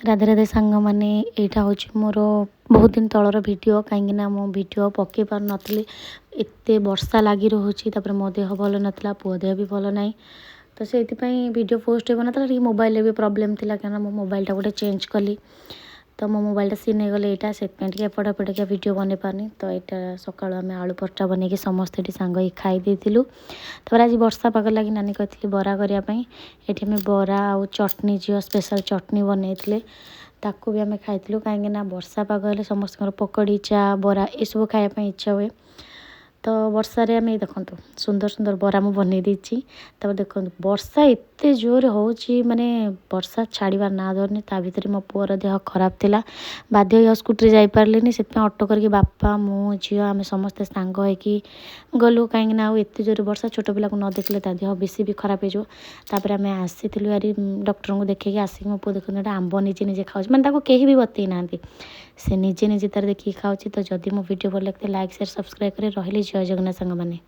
राधे राधे सांग मैंने यहाँ हूँ मोर बहुत दिन तलर भिडियो कहीं मो भिडियो पकई पार नी एत वर्षा लगी रोचे मो देह भल नाला पुओ देह भी भल ना तो से भिडियो पोस्ट हो ना मोबाइल भी प्रोब्लेम थी क्या मो मोबाइलटा गोटे चेंज कली तो मो मोबाइलटा सीन हो गले यहाँ से एपट एपट क्या भिडियो बन पानी तो यहाँ सका आम आलू परटा बनई समस्ते सांग ही खाई तपर आज वर्षा पाग लगी नानी कहती बरा करने ये आम बरा आ चटनी झील स्पेशल चटनी बनई ताकू भी आम खाई कहीं वर्षा पाग हेल्ले समस्त पकड़ी चा बरा ये सब खायापी इच्छा हुए तो वर्षा रे आम देखो सुंदर सुंदर बरा मुझे बनई देती देखो वर्षा एत जोर हो माने वर्षा छाड़बार ना धरनी ता भर मो पुअर देह खराब थिला बाध्य स्कूटी जापारे से ऑटो करके बापा मु झी आम समस्ते सांग होगी गलु कहीं एत जोर वर्षा छोट पिला को न देखले ता देह बेसी भी खराब होपर आम आसी यारी डॉक्टर को देखिए आसिक मो पु देखते आंब निजे निजे खाऊ मैंने कहीं भी बतई ना से निजे निजे तार देखिए खाऊँ तो जदि मो वीडियो भल लगता लाइक शेयर सब्सक्राइब कर रही जय जगन्नाथ सांग मैंने।